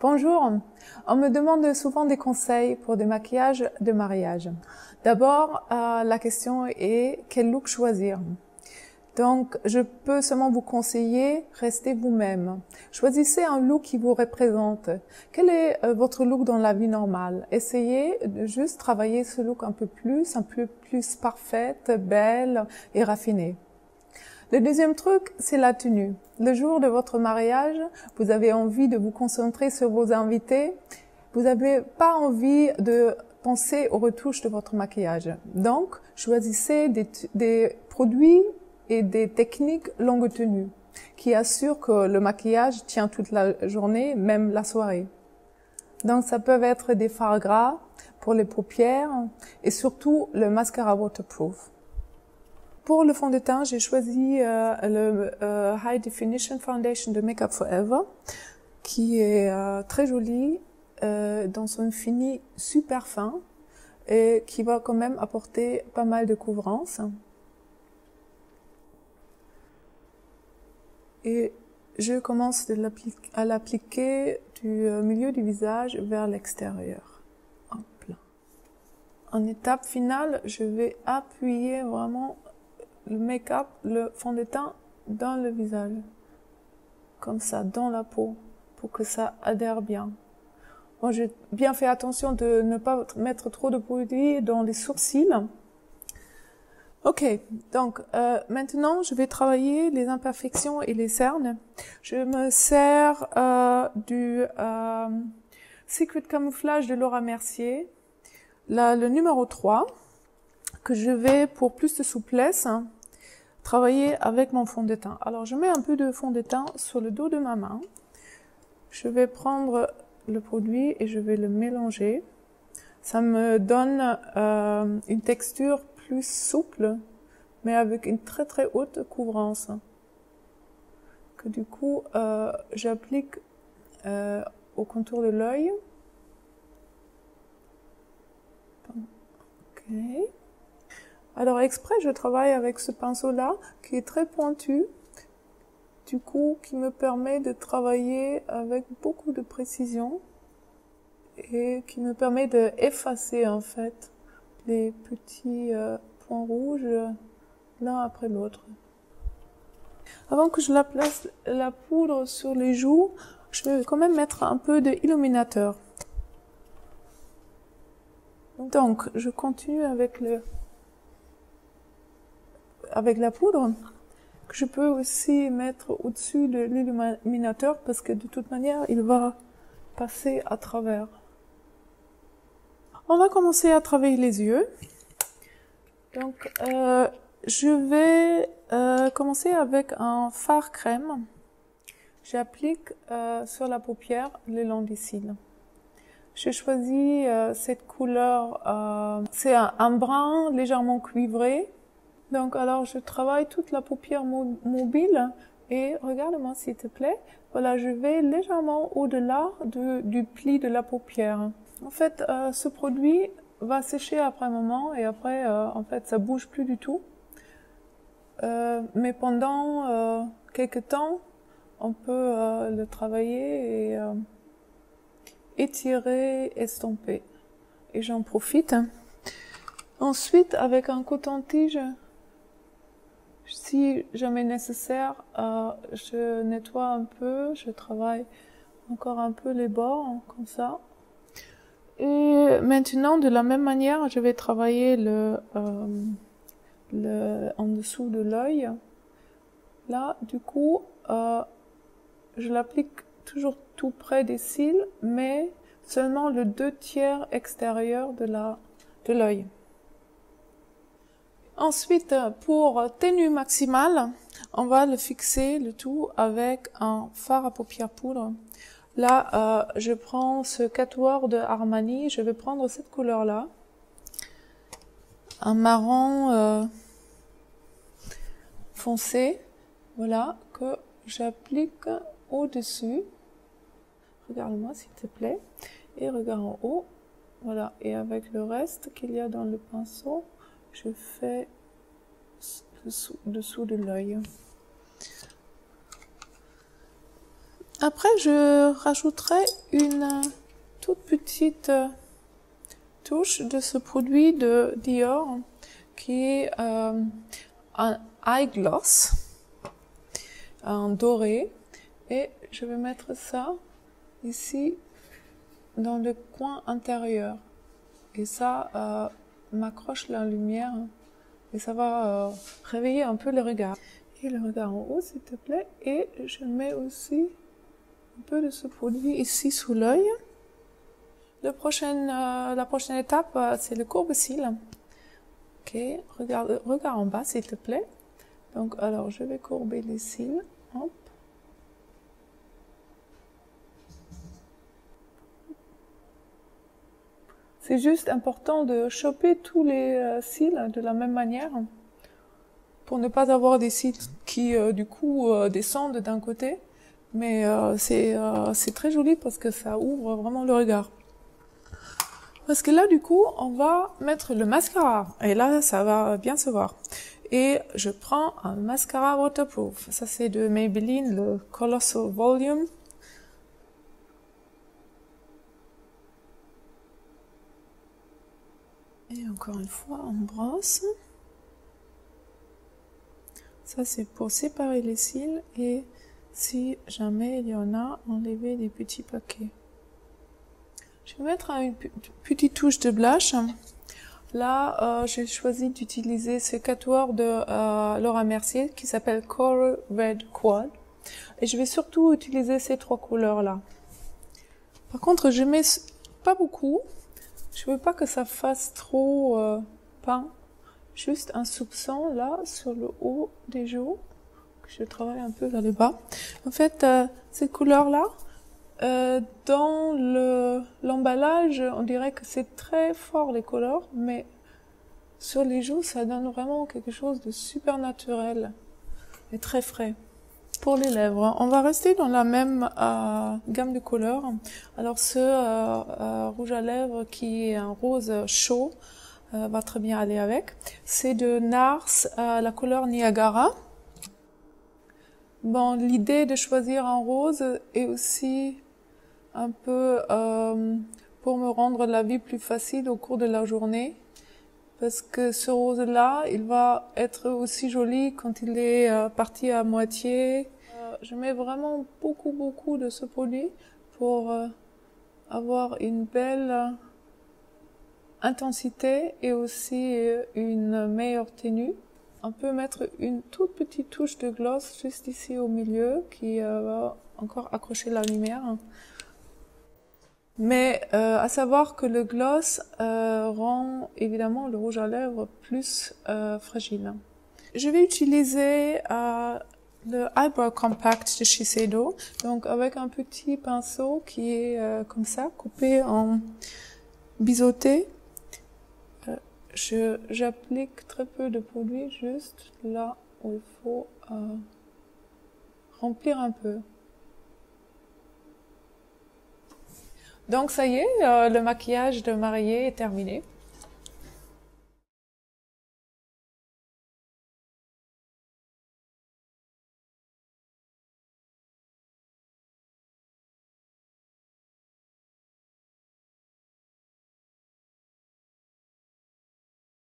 Bonjour, on me demande souvent des conseils pour des maquillages de mariage. D'abord, la question est quel look choisir. Donc, je peux seulement vous conseiller, restez vous-même. Choisissez un look qui vous représente. Quel est votre look dans la vie normale? Essayez de juste travailler ce look un peu plus parfaite, belle et raffinée. Le deuxième truc, c'est la tenue. Le jour de votre mariage, vous avez envie de vous concentrer sur vos invités. Vous n'avez pas envie de penser aux retouches de votre maquillage. Donc, choisissez des produits et des techniques longue tenue qui assurent que le maquillage tient toute la journée, même la soirée. Donc, ça peut être des fards gras pour les paupières et surtout le mascara waterproof. Pour le fond de teint, j'ai choisi le High Definition Foundation de Make Up For Ever, qui est très joli, dans son fini super fin, et qui va quand même apporter pas mal de couvrance. Et je commence à l'appliquer du milieu du visage vers l'extérieur. Hop là. En étape finale, je vais appuyer vraiment le make-up, le fond de teint dans le visage, comme ça, dans la peau, pour que ça adhère bien. Bon, j'ai bien fait attention de ne pas mettre trop de produit dans les sourcils. Ok, donc maintenant je vais travailler les imperfections et les cernes. Je me sers du Secret Camouflage de Laura Mercier, le numéro 3, que je vais, pour plus de souplesse, travailler avec mon fond de teint. Alors, je mets un peu de fond de teint sur le dos de ma main. Je vais prendre le produit et je vais le mélanger. Ça me donne une texture plus souple, mais avec une très très haute couvrance. Que du coup, j'applique au contour de l'œil. Ok. Alors exprès, je travaille avec ce pinceau-là, qui est très pointu, du coup, qui me permet de travailler avec beaucoup de précision et qui me permet d'effacer en fait les petits points rouges l'un après l'autre. Avant que je la place la poudre sur les joues, je vais quand même mettre un peu d'illuminateur. Donc, je continue avec la poudre, que je peux aussi mettre au-dessus de l'illuminateur parce que de toute manière, il va passer à travers. On va commencer à travailler les yeux. Donc, je vais commencer avec un fard crème. J'applique sur la paupière le long des cils. J'ai choisi cette couleur, c'est un brun légèrement cuivré. Donc, alors, je travaille toute la paupière mobile et regarde-moi s'il te plaît. Voilà, je vais légèrement au-delà du pli de la paupière. En fait, ce produit va sécher après un moment et après, en fait, ça bouge plus du tout. Mais pendant quelques temps, on peut le travailler et étirer, estomper. Et j'en profite. Ensuite, avec un coton-tige, si jamais nécessaire, je nettoie un peu, je travaille encore un peu les bords, comme ça. Et maintenant, de la même manière, je vais travailler en dessous de l'œil. Là, du coup, je l'applique toujours tout près des cils, mais seulement le 2/3 extérieur de l'œil. Ensuite, pour tenue maximale, on va le fixer le tout avec un fard à paupières poudre. Là, je prends ce Cat Noir de Armani, je vais prendre cette couleur-là, un marron foncé, voilà, que j'applique au-dessus. Regarde-moi s'il te plaît, et regarde en haut, voilà, et avec le reste qu'il y a dans le pinceau, je fais dessous de l'œil. Après, je rajouterai une toute petite touche de ce produit de Dior qui est un eye gloss, un doré, et je vais mettre ça ici dans le coin intérieur, et ça m'accroche la lumière et ça va réveiller un peu le regard. Et le regard en haut, s'il te plaît, et je mets aussi un peu de ce produit ici sous l'œil. La prochaine étape, c'est le courbe-cils. Ok, regarde en bas, s'il te plaît. Donc, alors, je vais courber les cils. Hop. C'est juste important de choper tous les cils de la même manière pour ne pas avoir des cils qui, du coup, descendent d'un côté. Mais c'est très joli parce que ça ouvre vraiment le regard. Parce que là, du coup, on va mettre le mascara. Et là, ça va bien se voir. Et je prends un mascara waterproof. Ça, c'est de Maybelline, le Colossal Volume. Et encore une fois, on brosse. Ça, c'est pour séparer les cils. Et si jamais il y en a, enlever des petits paquets. Je vais mettre une petite touche de blush. Là, j'ai choisi d'utiliser ce quatuor de Laura Mercier qui s'appelle Coral Red Quad. Et je vais surtout utiliser ces trois couleurs-là. Par contre, je mets pas beaucoup. Je veux pas que ça fasse trop peint. Juste un soupçon là sur le haut des joues. Je travaille un peu vers le bas. En fait, cette couleur-là, dans l'emballage, on dirait que c'est très fort les couleurs, mais sur les joues, ça donne vraiment quelque chose de super naturel et très frais. Pour les lèvres, on va rester dans la même gamme de couleurs. Alors ce rouge à lèvres qui est un rose chaud va très bien aller avec. C'est de NARS, la couleur Niagara. Bon, l'idée de choisir un rose est aussi un peu pour me rendre la vie plus facile au cours de la journée. Parce que ce rose-là, il va être aussi joli quand il est parti à moitié. Je mets vraiment beaucoup de ce produit pour avoir une belle intensité et aussi une meilleure tenue. On peut mettre une toute petite touche de gloss juste ici au milieu qui va encore accrocher la lumière. Mais à savoir que le gloss rend évidemment le rouge à lèvres plus fragile. Je vais utiliser le Eyebrow Compact de Shiseido, donc avec un petit pinceau qui est comme ça, coupé en biseauté. J'applique très peu de produit, juste là où il faut remplir un peu. Donc ça y est, le maquillage de mariée est terminé.